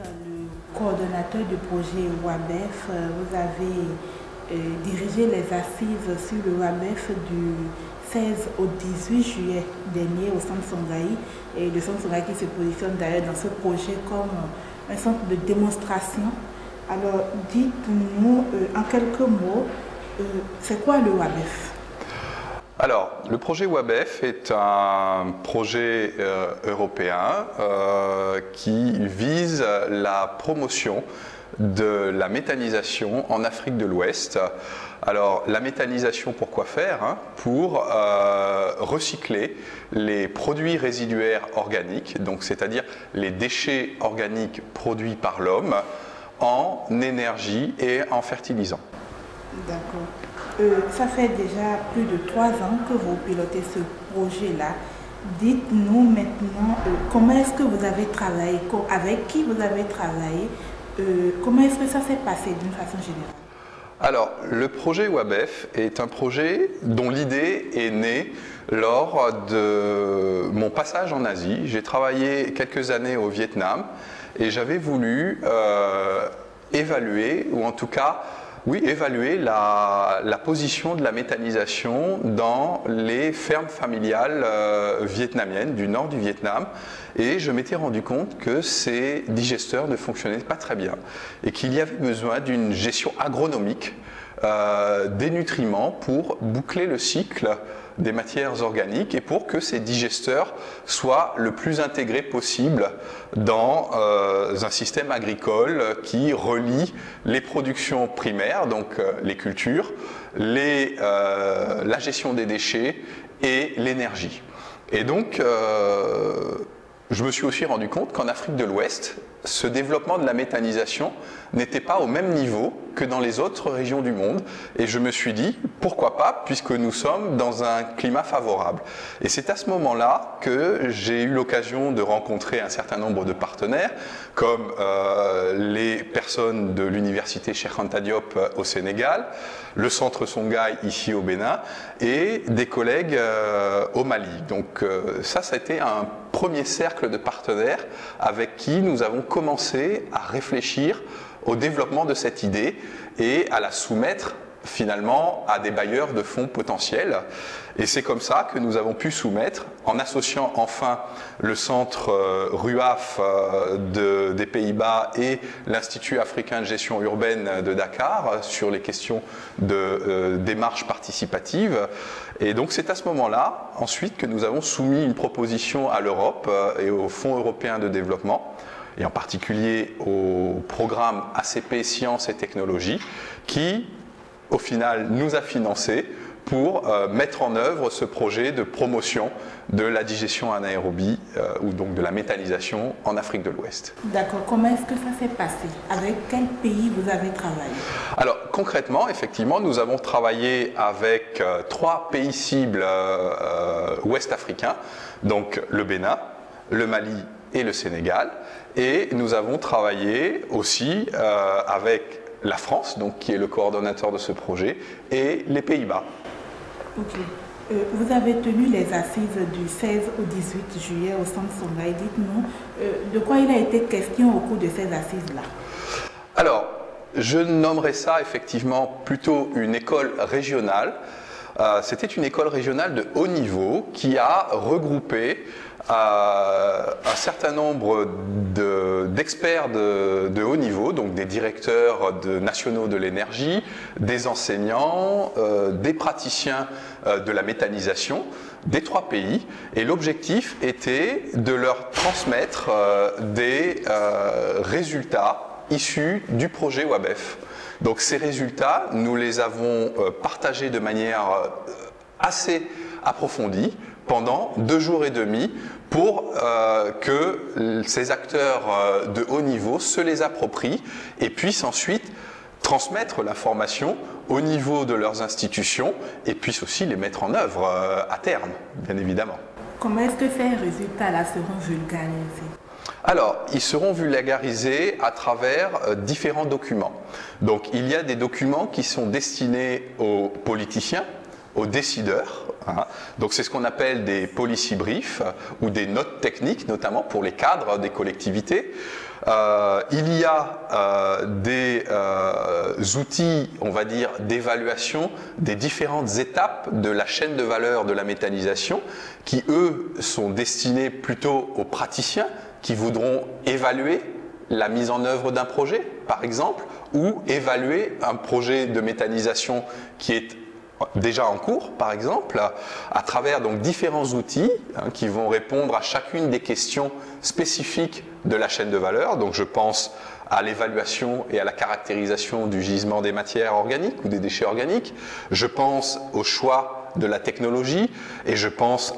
le coordonnateur du projet WABEF. Vous avez dirigé les assises sur le WABEF du 16 au 18 juillet dernier au centre Songhai, et le centre Songhai qui se positionne d'ailleurs dans ce projet comme un centre de démonstration. Alors dites-nous en quelques mots, c'est quoi le WABEF? Alors, le projet WABEF est un projet européen qui vise la promotion de la méthanisation en Afrique de l'Ouest. Alors, la méthanisation, pour quoi faire? Pour recycler les produits résiduaires organiques, donc c'est-à-dire les déchets organiques produits par l'homme, en énergie et en fertilisant. D'accord. Ça fait déjà plus de 3 ans que vous pilotez ce projet-là. Dites-nous maintenant comment est-ce que vous avez travaillé, avec qui vous avez travaillé, comment est-ce que ça s'est passé d'une façon générale? Alors, le projet WABEF est un projet dont l'idée est née lors de mon passage en Asie. J'ai travaillé quelques années au Vietnam et j'avais voulu évaluer, ou en tout cas, évaluer la position de la méthanisation dans les fermes familiales vietnamiennes du nord du Vietnam. Et je m'étais rendu compte que ces digesteurs ne fonctionnaient pas très bien et qu'il y avait besoin d'une gestion agronomique des nutriments pour boucler le cycle des matières organiques et pour que ces digesteurs soient le plus intégrés possible dans un système agricole qui relie les productions primaires, donc les cultures, la gestion des déchets et l'énergie. Et donc, je me suis aussi rendu compte qu'en Afrique de l'Ouest, ce développement de la méthanisation n'était pas au même niveau que dans les autres régions du monde. Et je me suis dit, pourquoi pas, puisque nous sommes dans un climat favorable. Et c'est à ce moment-là que j'ai eu l'occasion de rencontrer un certain nombre de partenaires, comme les personnes de l'université Cheikh Anta Diop au Sénégal, le centre Songhai ici au Bénin, et des collègues au Mali. Donc ça a été un premier cercle de partenaires avec qui nous avons commencé à réfléchir au développement de cette idée et à la soumettre finalement à des bailleurs de fonds potentiels. Et c'est comme ça que nous avons pu soumettre, en associant enfin le centre RUAF des Pays-Bas et l'Institut africain de gestion urbaine de Dakar sur les questions de démarche participative. Et donc c'est à ce moment-là, ensuite, que nous avons soumis une proposition à l'Europe et au Fonds européen de développement, et en particulier au programme ACP Sciences et Technologies, qui, au final, nous a financés pour mettre en œuvre ce projet de promotion de la digestion anaérobie, ou donc de la méthanisation en Afrique de l'Ouest. D'accord. Comment est-ce que ça s'est passé? Avec quel pays vous avez travaillé? Alors, concrètement, effectivement, nous avons travaillé avec 3 pays cibles ouest africains, donc le Bénin, le Mali et le Sénégal. Et nous avons travaillé aussi avec la France, donc, qui est le coordonnateur de ce projet, et les Pays-Bas. Ok. Vous avez tenu les assises du 16 au 18 juillet au centre Songhai. Dites-nous de quoi il a été question au cours de ces assises-là. Alors, je nommerais ça effectivement plutôt une école régionale. C'était une école régionale de haut niveau qui a regroupé un certain nombre d'experts de haut niveau, donc des directeurs nationaux de l'énergie, des enseignants, des praticiens de la méthanisation des 3 pays. Et l'objectif était de leur transmettre des résultats issus du projet WABEF. Donc ces résultats, nous les avons partagés de manière assez approfondie pendant 2 jours et demi pour que ces acteurs de haut niveau se les approprient et puissent ensuite transmettre l'information au niveau de leurs institutions et puissent aussi les mettre en œuvre à terme, bien évidemment. Comment est-ce que ces résultats-là seront vulgarisés? Alors, ils seront vulgarisés à travers différents documents. Donc, il y a des documents qui sont destinés aux politiciens, aux décideurs, Hein. Donc c'est ce qu'on appelle des policy briefs ou des notes techniques, notamment pour les cadres des collectivités. Il y a des outils, on va dire, d'évaluation des différentes étapes de la chaîne de valeur de la méthanisation qui, eux, sont destinés plutôt aux praticiens qui voudront évaluer la mise en œuvre d'un projet, par exemple, ou évaluer un projet de méthanisation qui est déjà en cours, par exemple, à travers donc différents outils qui vont répondre à chacune des questions spécifiques de la chaîne de valeur. Donc je pense à l'évaluation et à la caractérisation du gisement des matières organiques ou des déchets organiques. Je pense au choix de la technologie et je pense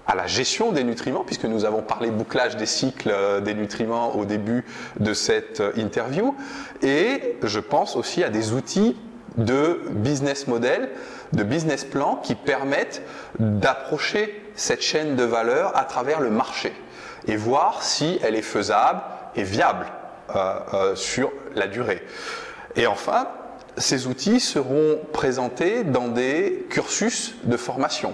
à la gestion des nutriments, puisque nous avons parlé bouclage des cycles des nutriments au début de cette interview. Et je pense aussi à des outils de business model, de business plan qui permettent d'approcher cette chaîne de valeur à travers le marché et voir si elle est faisable et viable sur la durée. Et enfin, ces outils seront présentés dans des cursus de formation.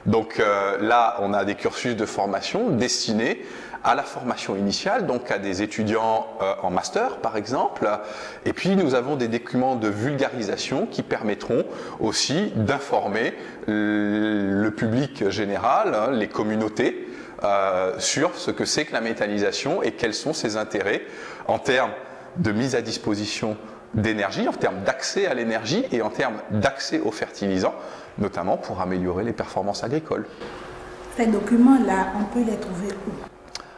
Donc là, on a des cursus de formation destinés à la formation initiale, donc à des étudiants en master par exemple, et puis nous avons des documents de vulgarisation qui permettront aussi d'informer le public général, les communautés, sur ce que c'est que la méthanisation et quels sont ses intérêts en termes de mise à disposition d'énergie, en termes d'accès à l'énergie et en termes d'accès aux fertilisants, notamment pour améliorer les performances agricoles. Ces documents-là, on peut les trouver où ?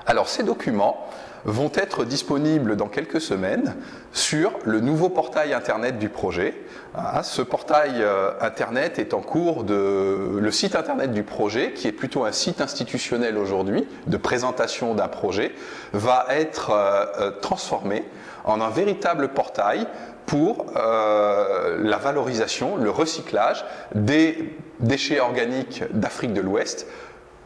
Alors ces documents vont être disponibles dans quelques semaines sur le nouveau portail internet du projet. Ce portail internet est en cours le site internet du projet, qui est plutôt un site institutionnel aujourd'hui de présentation d'un projet, va être transformé en un véritable portail pour la valorisation, le recyclage des déchets organiques d'Afrique de l'Ouest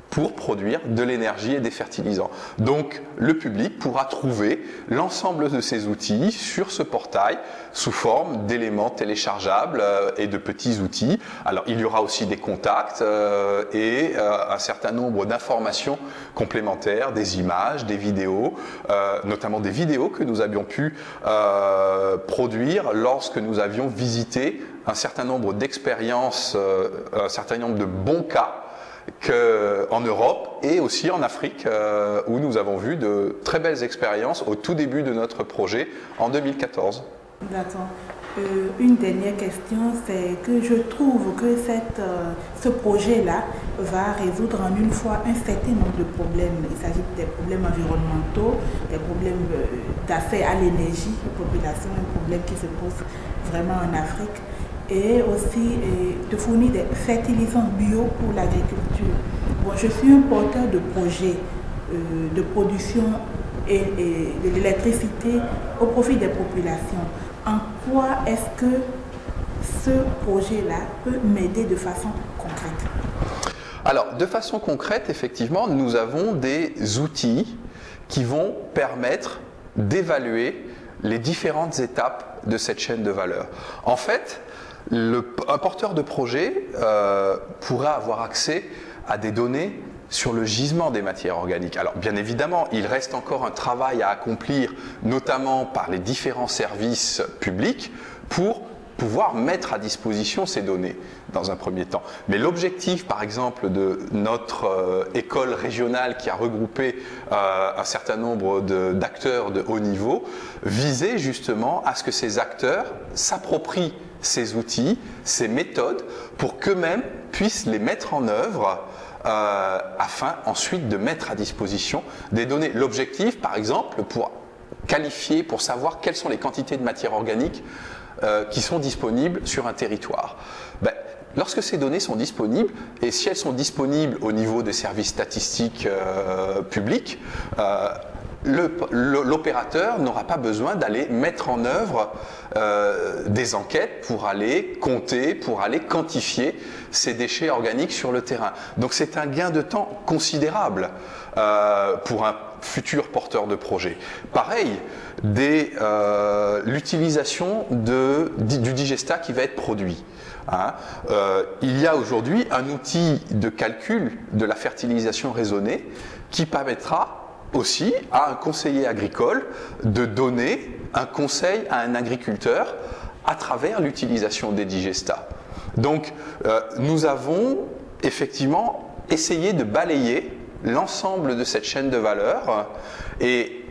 pour produire de l'énergie et des fertilisants. Donc le public pourra trouver l'ensemble de ces outils sur ce portail sous forme d'éléments téléchargeables et de petits outils. Alors il y aura aussi des contacts et un certain nombre d'informations complémentaires, des images, des vidéos, notamment des vidéos que nous avions pu produire lorsque nous avions visité un certain nombre d'expériences, un certain nombre de bons cas en Europe et aussi en Afrique, où nous avons vu de très belles expériences au tout début de notre projet en 2014. D'accord. Une dernière question, c'est que je trouve que ce projet-là va résoudre en une fois un certain nombre de problèmes. Il s'agit des problèmes environnementaux, des problèmes d'accès à l'énergie aux populations, un problème qui se pose vraiment en Afrique, et aussi de fournir des fertilisants bio pour l'agriculture. Bon, je suis un porteur de projet de production et de l'électricité au profit des populations. En quoi est-ce que ce projet-là peut m'aider de façon concrète? Alors, de façon concrète, effectivement, nous avons des outils qui vont permettre d'évaluer les différentes étapes de cette chaîne de valeur. En fait, un porteur de projet pourra avoir accès à des données sur le gisement des matières organiques. Alors bien évidemment, il reste encore un travail à accomplir, notamment par les différents services publics, pour pouvoir mettre à disposition ces données dans un premier temps. Mais l'objectif, par exemple, de notre école régionale qui a regroupé un certain nombre d'acteurs de haut niveau, visait justement à ce que ces acteurs s'approprient ces outils, ces méthodes, pour qu'eux-mêmes puissent les mettre en œuvre afin ensuite de mettre à disposition des données. L'objectif, par exemple, pour qualifier, pour savoir quelles sont les quantités de matière organique qui sont disponibles sur un territoire. Lorsque ces données sont disponibles, et si elles sont disponibles au niveau des services statistiques publics, l'opérateur n'aura pas besoin d'aller mettre en œuvre des enquêtes pour aller compter, pour aller quantifier ces déchets organiques sur le terrain. Donc c'est un gain de temps considérable pour un futur porteur de projet. Pareil, l'utilisation du digestat qui va être produit. Il y a aujourd'hui un outil de calcul de la fertilisation raisonnée qui permettra aussi à un conseiller agricole de donner un conseil à un agriculteur à travers l'utilisation des digestats. Donc nous avons effectivement essayé de balayer l'ensemble de cette chaîne de valeur, et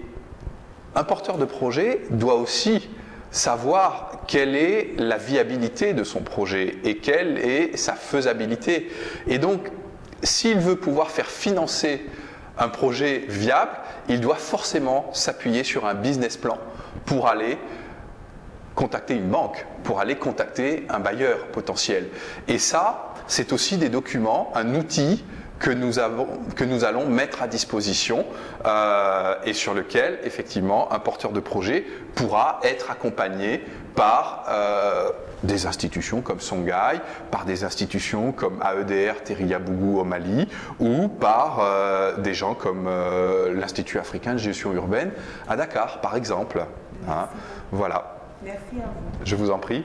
un porteur de projet doit aussi savoir quelle est la viabilité de son projet et quelle est sa faisabilité. Et donc, s'il veut pouvoir faire financer un projet viable, il doit forcément s'appuyer sur un business plan pour aller contacter une banque, pour aller contacter un bailleur potentiel. Et ça, c'est aussi des documents, un outil que nous allons mettre à disposition et sur lequel, effectivement, un porteur de projet pourra être accompagné par des institutions comme Songhai, par des institutions comme AEDR Teriyabougou au Mali, ou par des gens comme l'Institut africain de gestion urbaine à Dakar, par exemple. Voilà. Merci à vous. Je vous en prie.